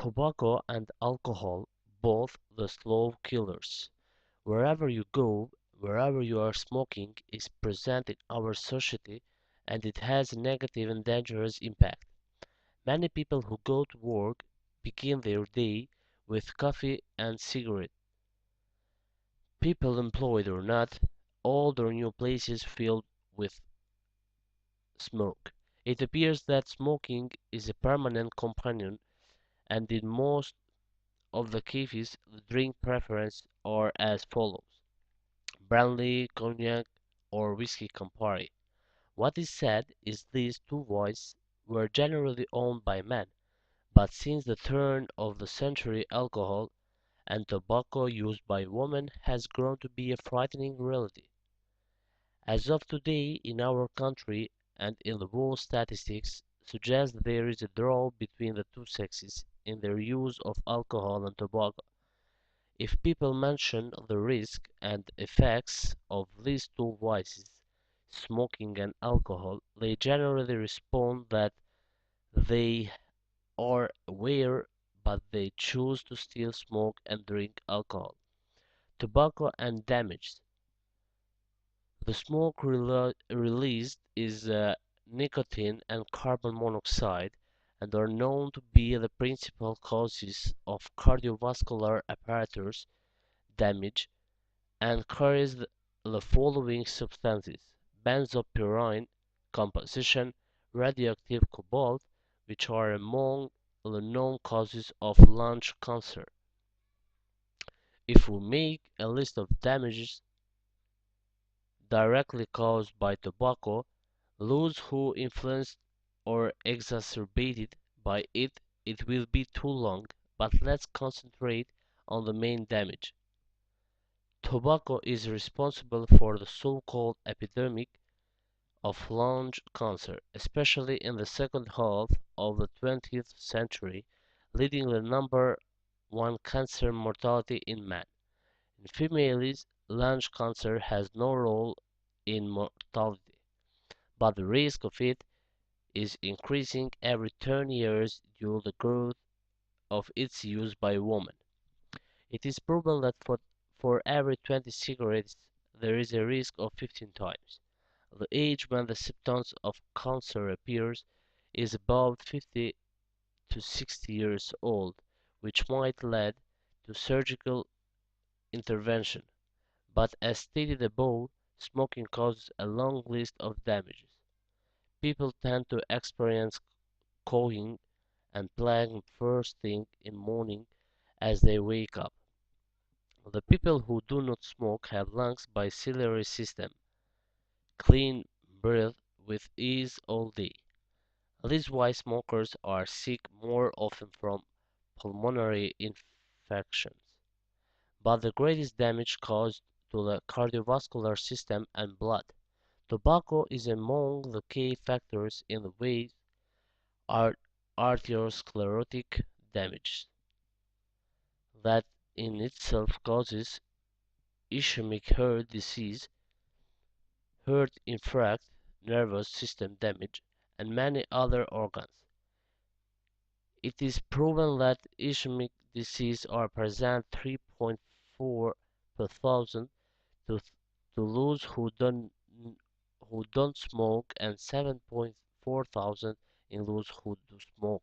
Tobacco and alcohol, both the slow killers. Wherever you go, wherever you are smoking is present in our society and it has a negative and dangerous impact. Many people who go to work begin their day with coffee and cigarette. People employed or not, all their new places filled with smoke. It appears that smoking is a permanent companion and in most of the cafes the drink preferences are as follows: brandy, cognac, or whiskey Campari. What is sad is these two vices were generally owned by men, but since the turn of the century alcohol and tobacco use by women has grown to be a frightening reality. As of today in our country and in the world statistics suggest there is a draw between the two sexes in their use of alcohol and tobacco. If people mention the risk and effects of these two vices, smoking and alcohol, they generally respond that they are aware but they choose to still smoke and drink alcohol. Tobacco and damage. The smoke released is nicotine and carbon monoxide and are known to be the principal causes of cardiovascular apparatus damage and carries the following substances: benzopyrene composition, radioactive cobalt, which are among the known causes of lung cancer. If we make a list of damages directly caused by tobacco, those who influenced or exacerbated by it, it will be too long, but let's concentrate on the main damage. Tobacco is responsible for the so-called epidemic of lung cancer, especially in the second half of the 20th century, leading the number one cancer mortality in men. In females, lung cancer has no role in mortality, but the risk of it is increasing every 10 years due to the growth of its use by women. It is proven that for every 20 cigarettes there is a risk of 15 times. The age when the symptoms of cancer appears is about 50 to 60 years old, which might lead to surgical intervention. But as stated above, smoking causes a long list of damages. People tend to experience coughing and plague first thing in morning as they wake up. The people who do not smoke have lungs by ciliary system, clean breath with ease all day. This is why smokers are sick more often from pulmonary infections. But the greatest damage caused to the cardiovascular system and blood. Tobacco is among the key factors in the way art arteriosclerotic damage that in itself causes ischemic heart disease, heart infarct, nervous system damage, and many other organs. It is proven that ischemic disease are present 3.4 per thousand to, to those who don't smoke and 7.4 thousand in those who do smoke.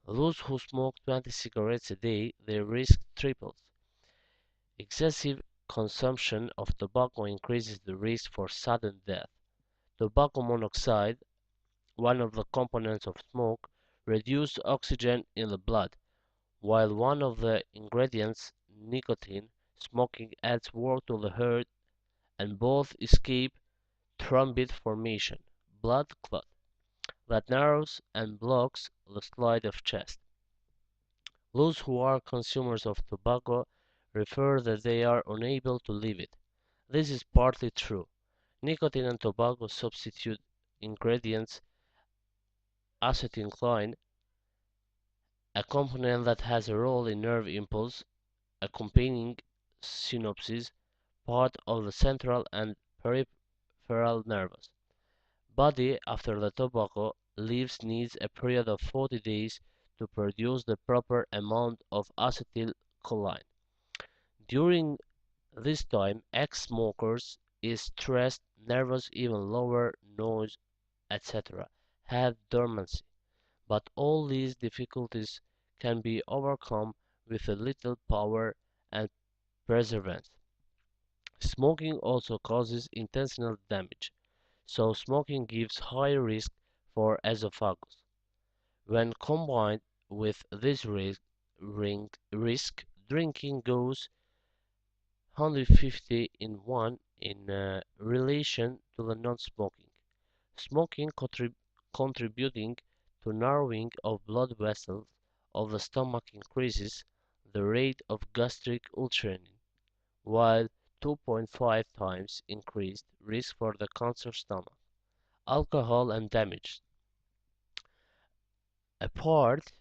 Those who smoke 20 cigarettes a day, their risk triples. Excessive consumption of tobacco increases the risk for sudden death. Tobacco monoxide, one of the components of smoke, reduces oxygen in the blood, while one of the ingredients, nicotine, smoking adds work to the heart and both escape thrombid formation, blood clot, that narrows and blocks the slide of chest. Those who are consumers of tobacco refer that they are unable to leave it. This is partly true. Nicotine and tobacco substitute ingredients acetylcholine, a component that has a role in nerve impulse accompanying synapses, part of the central and peripheral nerves. Body after the tobacco leaves needs a period of 40 days to produce the proper amount of acetylcholine. During this time, ex-smokers is stressed, nervous, even lower nose, etc., have dormancy. But all these difficulties can be overcome with a little power and perseverance. Smoking also causes intestinal damage, so smoking gives high risk for esophagus. When combined with this risk, drinking goes 150 in 1 in relation to the non-smoking. Smoking contributing to narrowing of blood vessels of the stomach increases the rate of gastric ulcering, while 2.5 times increased risk for the cancer stomach. Alcohol and damage. Apart,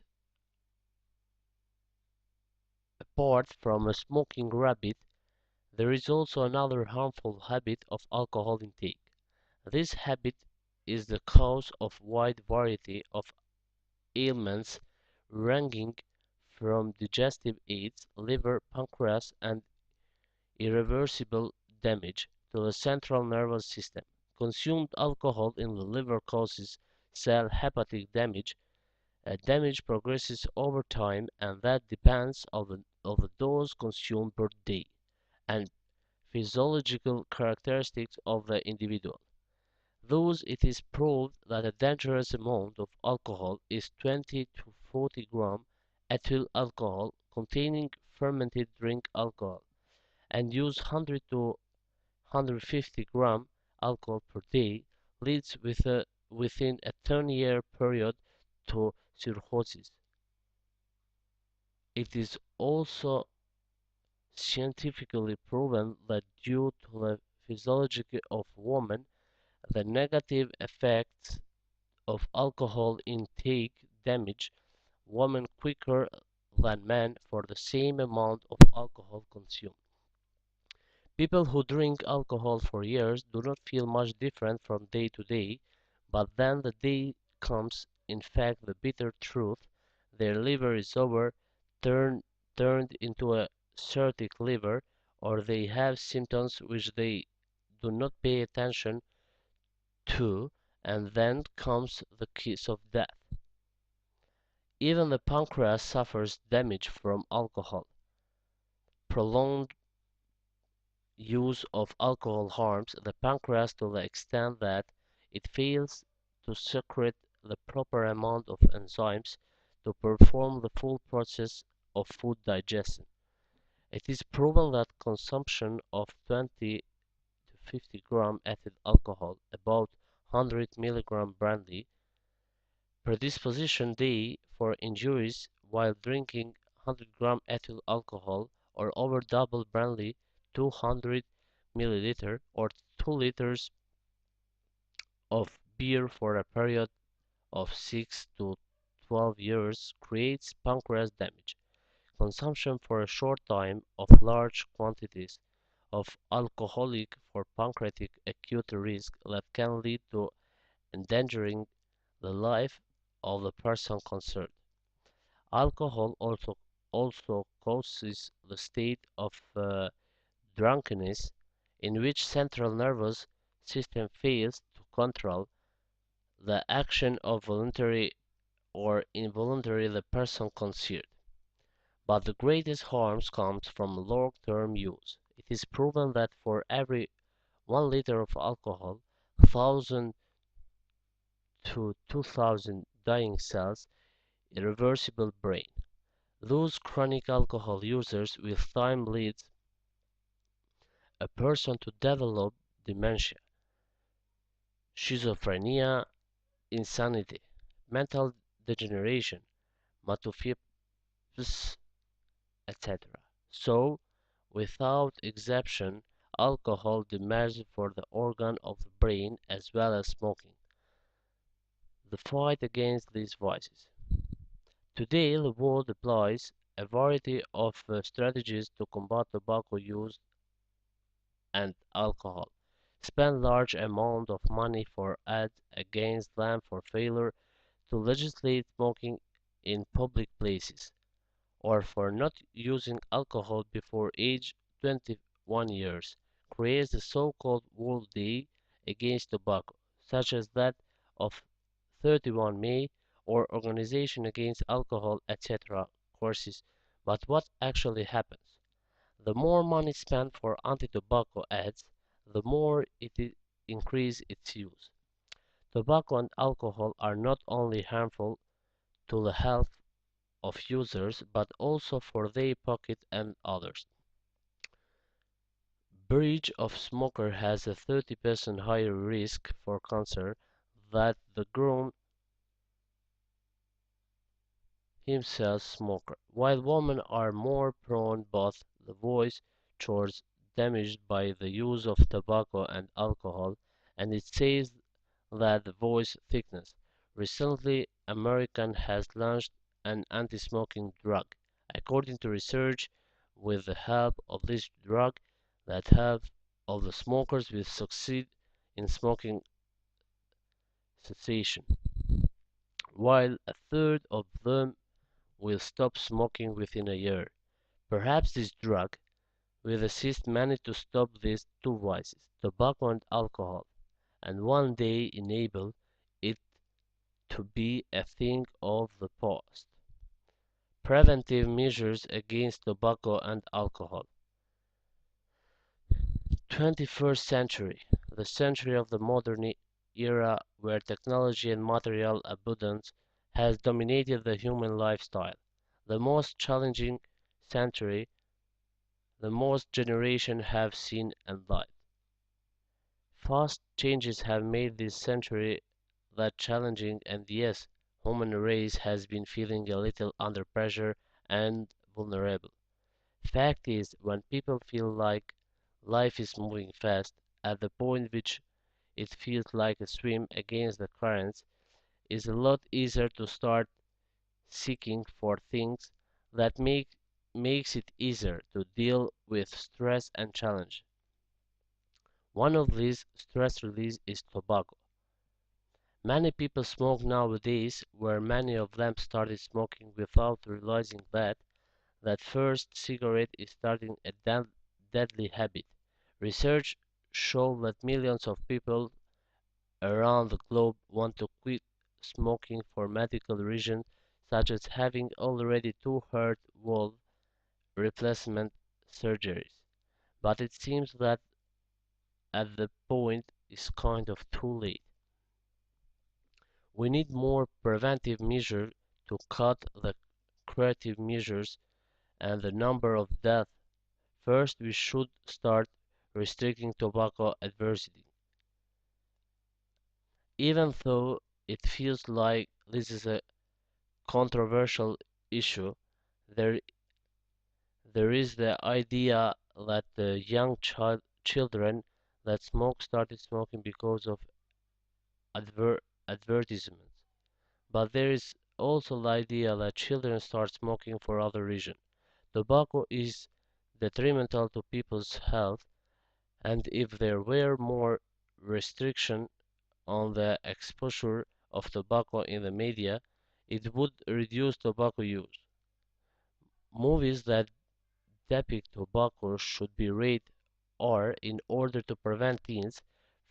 apart from a smoking habit, there is also another harmful habit of alcohol intake. This habit is the cause of wide variety of ailments ranging from digestive aids, liver, pancreas, and irreversible damage to the central nervous system. Consumed alcohol in the liver causes cell hepatic damage. Damage progresses over time, and that depends on the dose consumed per day and physiological characteristics of the individual. Thus, it is proved that a dangerous amount of alcohol is 20 to 40 gram ethyl alcohol containing fermented drink alcohol, and use 100 to 150 gram alcohol per day leads within a 10-year period to cirrhosis. It is also scientifically proven that due to the physiology of women, the negative effects of alcohol intake damage women quicker than men for the same amount of alcohol consumed. People who drink alcohol for years do not feel much different from day to day, but then the day comes, in fact the bitter truth, their liver is turn, turned into a cirrhotic liver, or they have symptoms which they do not pay attention to, and then comes the kiss of death. Even the pancreas suffers damage from alcohol. Prolonged use of alcohol harms the pancreas to the extent that it fails to secrete the proper amount of enzymes to perform the full process of food digestion. It is proven that consumption of 20 to 50 gram ethyl alcohol, about 100 milligram brandy, predisposition day for injuries, while drinking 100 gram ethyl alcohol or over double brandy 200 milliliter or 2 liters of beer for a period of 6 to 12 years creates pancreas damage. Consumption for a short time of large quantities of alcoholic for pancreatic acute risk that can lead to endangering the life of the person concerned. Alcohol also causes the state of drunkenness in which central nervous system fails to control the action of voluntary or involuntary the person concerned. But the greatest harms comes from long-term use. It is proven that for every 1 liter of alcohol, 1,000 to 2,000 dying cells, irreversible brain. Those chronic alcohol users with time leads a person to develop dementia, schizophrenia, insanity, mental degeneration, Matthews, etc. So, without exception, alcohol damages for the organ of the brain as well as smoking. The fight against these vices. Today, the world applies a variety of strategies to combat tobacco use and alcohol. Spend large amount of money for ads against them for failure to legislate smoking in public places, or for not using alcohol before age 21 years, creates the so-called World Day Against Tobacco, such as that of 31 May or Organization Against Alcohol, etc. courses. But what actually happens? The more money spent for anti-tobacco ads, the more it increases its use. Tobacco and alcohol are not only harmful to the health of users but also for their pocket and others. Beverage of smoker has a 30% higher risk for cancer than the grown himself smoker, while women are more prone both the voice chords damaged by the use of tobacco and alcohol, and it says that the voice thickness. Recently, American has launched an anti-smoking drug. According to research, with the help of this drug, that half of the smokers will succeed in smoking cessation, while a third of them will stop smoking within a year. Perhaps this drug will assist many to stop these two vices, tobacco and alcohol, and one day enable it to be a thing of the past. Preventive measures against tobacco and alcohol. 21st century, the century of the modern era where technology and material abundance has dominated the human lifestyle. The most challenging century the most generation have seen and lived. Fast changes have made this century that challenging, and yes, human race has been feeling a little under pressure and vulnerable. Fact is, when people feel like life is moving fast, at the point which it feels like a swim against the currents, is a lot easier to start seeking for things that makes it easier to deal with stress and challenge. One of these stress release is tobacco. Many people smoke nowadays, where many of them started smoking without realizing that first cigarette is starting a deadly habit. Research shows that millions of people around the globe want to quit smoking for medical reasons such as having already two heart valve replacement surgeries. But it seems that at the point is kind of too late. We need more preventive measures to cut the curative measures and the number of deaths. First, we should start restricting tobacco advertising. Even though it feels like this is a controversial issue, there there is the idea that the young children that smoke started smoking because of adver advertisements. But there is also the idea that children start smoking for other reasons. Tobacco is detrimental to people's health, and if there were more restriction on the exposure of tobacco in the media, it would reduce tobacco use. Movies that depict tobacco should be rated R in order to prevent teens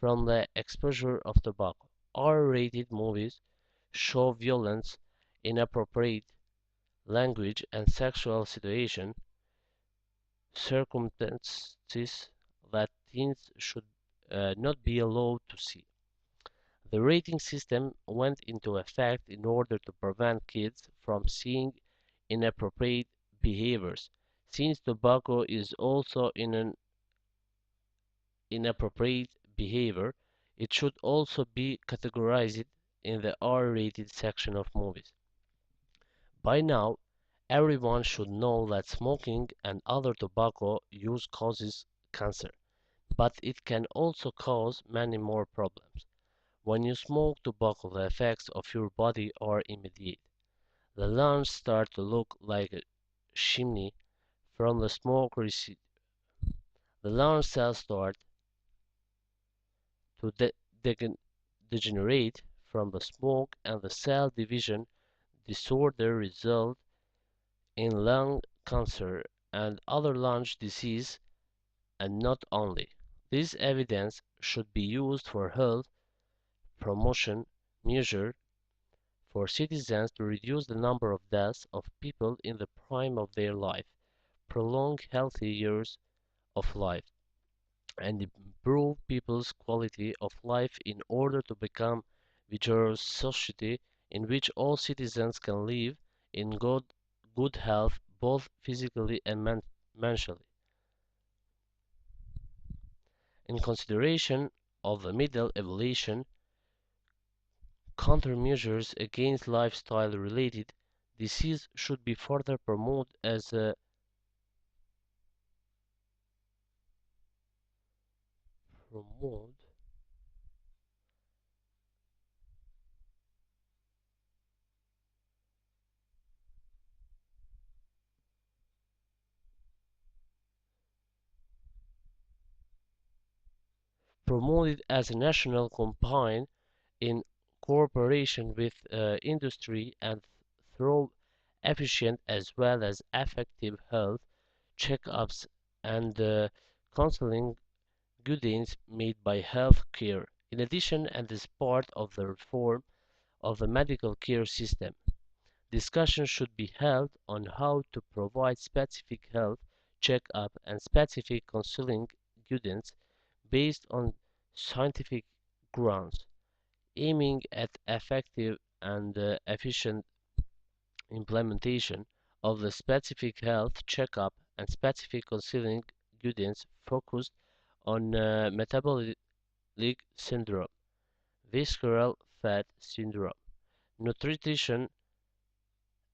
from the exposure of tobacco. R-rated movies show violence, inappropriate language, and sexual circumstances that teens should not be allowed to see. The rating system went into effect in order to prevent kids from seeing inappropriate behaviors. Since tobacco is also in an inappropriate behavior, it should also be categorized in the R-rated section of movies. By now, everyone should know that smoking and other tobacco use causes cancer, but it can also cause many more problems. When you smoke tobacco, the effects of your body are immediate. The lungs start to look like a chimney from the smoke receipt. The lung cells start to degenerate from the smoke and the cell division disorder result in lung cancer and other lung disease, and not only. This evidence should be used for health promotion measures for citizens to reduce the number of deaths of people in the prime of their life, prolong healthy years of life, and improve people's quality of life in order to become vigorous society in which all citizens can live in good health both physically and mentally. In consideration of the middle evaluation, countermeasures against lifestyle-related disease should be further promoted promoted as a national campaign in cooperation with industry and through efficient as well as effective health checkups and counseling guidance made by health care. In addition, and as part of the reform of the medical care system, discussions should be held on how to provide specific health checkup and specific counseling guidance based on scientific grounds, aiming at effective and efficient implementation of the specific health checkup and specific counseling guidance focused on metabolic syndrome, visceral fat syndrome. Nutrition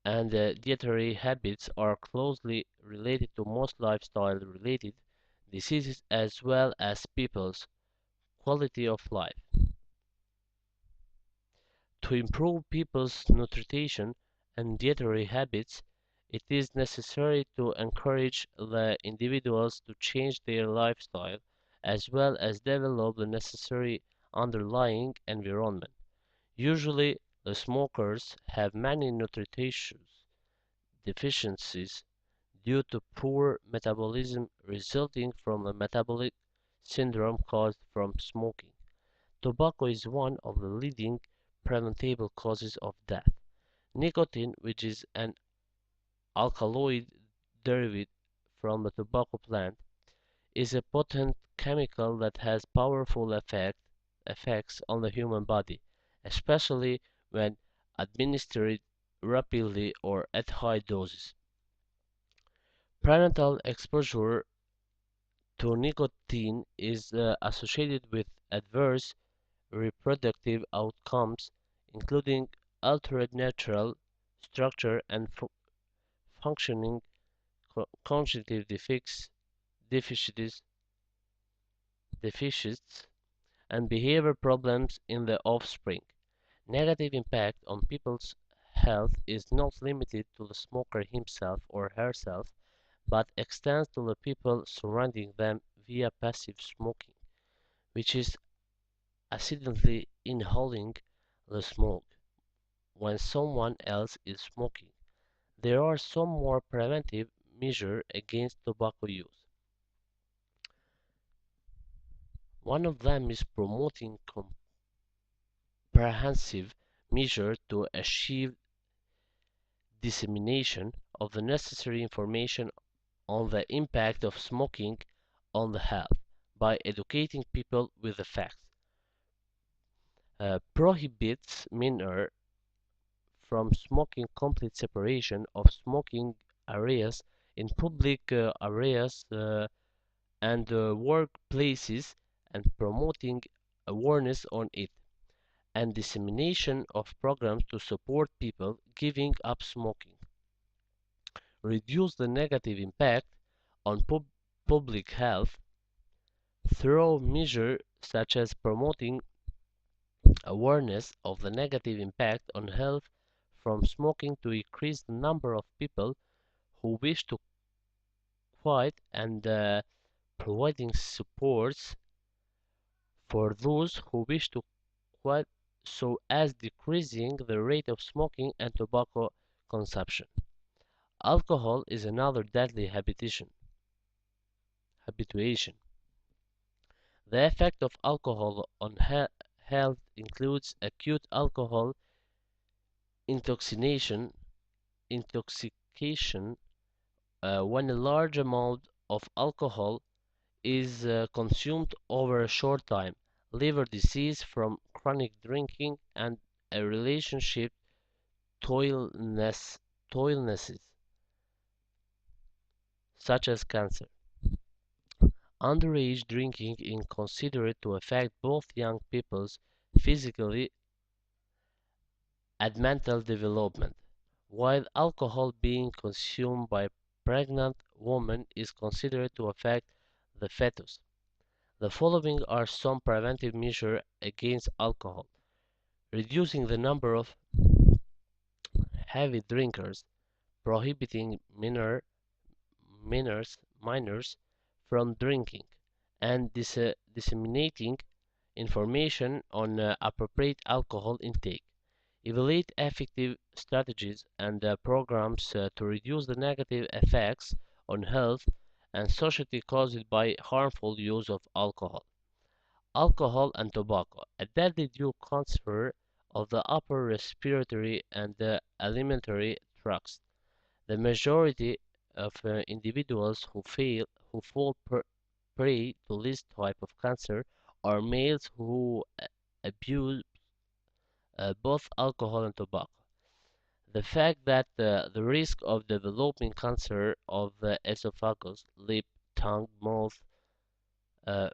and dietary habits are closely related to most lifestyle-related diseases as well as people's quality of life. To improve people's nutrition and dietary habits, it is necessary to encourage the individuals to change their lifestyle as well as develop the necessary underlying environment. Usually, the smokers have many nutrition deficiencies due to poor metabolism resulting from a metabolic syndrome caused from smoking. Tobacco is one of the leading preventable causes of death. Nicotine, which is an alkaloid derived from the tobacco plant, is a potent chemical that has powerful effects on the human body, especially when administered rapidly or at high doses. Prenatal exposure to nicotine is associated with adverse reproductive outcomes, including altered natural structure and functioning, cognitive deficits, deficits, and behavior problems in the offspring. Negative impact on people's health is not limited to the smoker himself or herself, but extends to the people surrounding them via passive smoking, which is accidentally inhaling the smoke when someone else is smoking. There are some more preventive measures against tobacco use. One of them is promoting comprehensive measures to achieve dissemination of the necessary information on the impact of smoking on the health by educating people with the facts. Prohibits minor from smoking complete separation of smoking areas in public areas and workplaces and promoting awareness on it and dissemination of programs to support people giving up smoking. Reduce the negative impact on public health through measures such as promoting awareness of the negative impact on health from smoking to increase the number of people who wish to quit and providing supports for those who wish to quit so as decreasing the rate of smoking and tobacco consumption. Alcohol is another deadly habituation. The effect of alcohol on health includes acute alcohol intoxication, intoxication when a large amount of alcohol is consumed over a short time, liver disease from chronic drinking, and a relationship toilnesses such as cancer. Underage drinking is considered to affect both young people's physically and mental development, while alcohol being consumed by pregnant women is considered to affect the fetus. The following are some preventive measures against alcohol: reducing the number of heavy drinkers, prohibiting minors from drinking, and disseminating information on appropriate alcohol intake. Evaluate effective strategies and programs to reduce the negative effects on health and society caused by harmful use of alcohol. Alcohol and tobacco, a deadly dual cancer of the upper respiratory and the alimentary tracts. The majority of individuals who fall prey to this type of cancer are males who abuse both alcohol and tobacco. The fact that the risk of developing cancer of the esophagus, lip, tongue, mouth, uh,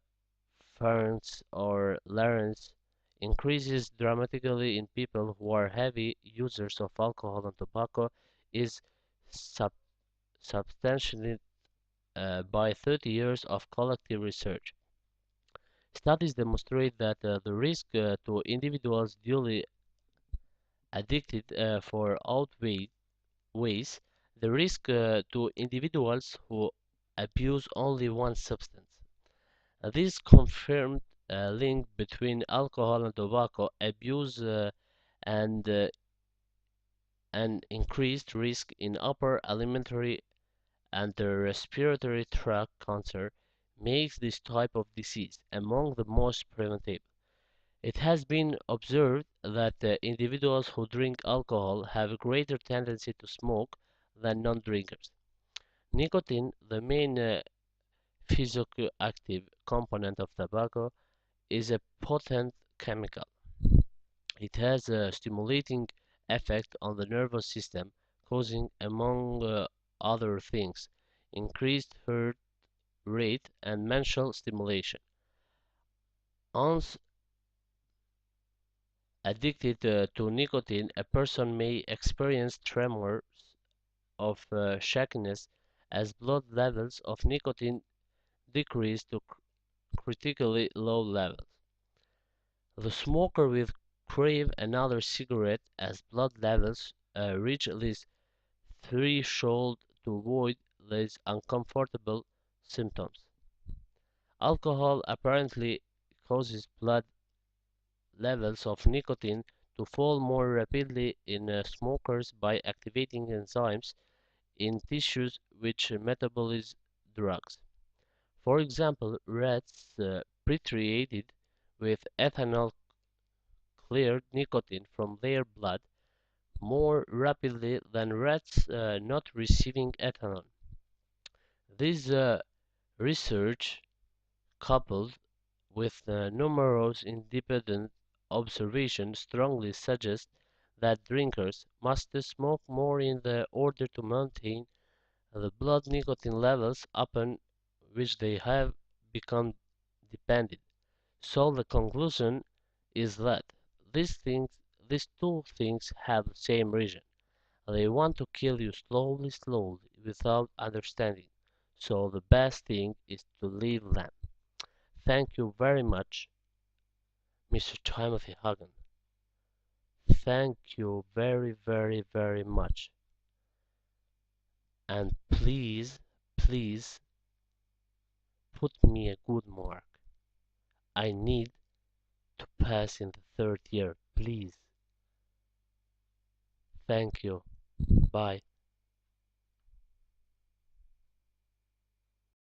pharynx, or larynx increases dramatically in people who are heavy users of alcohol and tobacco is sub substantiated by 30 years of collective research. Studies demonstrate that the risk to individuals duly addicted for outweighs the risk to individuals who abuse only one substance. This confirmed link between alcohol and tobacco abuse and an increased risk in upper alimentary and the respiratory tract cancer makes this type of disease among the most preventable. It has been observed that individuals who drink alcohol have a greater tendency to smoke than non-drinkers. Nicotine, the main physicoactive component of tobacco, is a potent chemical. It has a stimulating effect on the nervous system, causing, among other things, increased heart rate and mental stimulation. Once addicted to nicotine, a person may experience tremors of shakiness as blood levels of nicotine decrease to critically low levels. The smoker will crave another cigarette as blood levels reach this threshold to avoid these uncomfortable symptoms. Alcohol apparently causes blood levels of nicotine to fall more rapidly in smokers by activating enzymes in tissues which metabolize drugs. For example, rats pre-treated with ethanol cleared nicotine from their blood more rapidly than rats not receiving ethanol. This research, coupled with numerous independent observations, strongly suggests that drinkers must smoke more in order to maintain the blood nicotine levels upon which they have become dependent. So the conclusion is that these things, these two things have the same reason. They want to kill you slowly, slowly, without understanding. So the best thing is to leave them. Thank you very much, Mr. Timothy Hagen. Thank you very, very, very much. And please, please put me a good mark. I need to pass in the third year. Please. Thank you. Bye.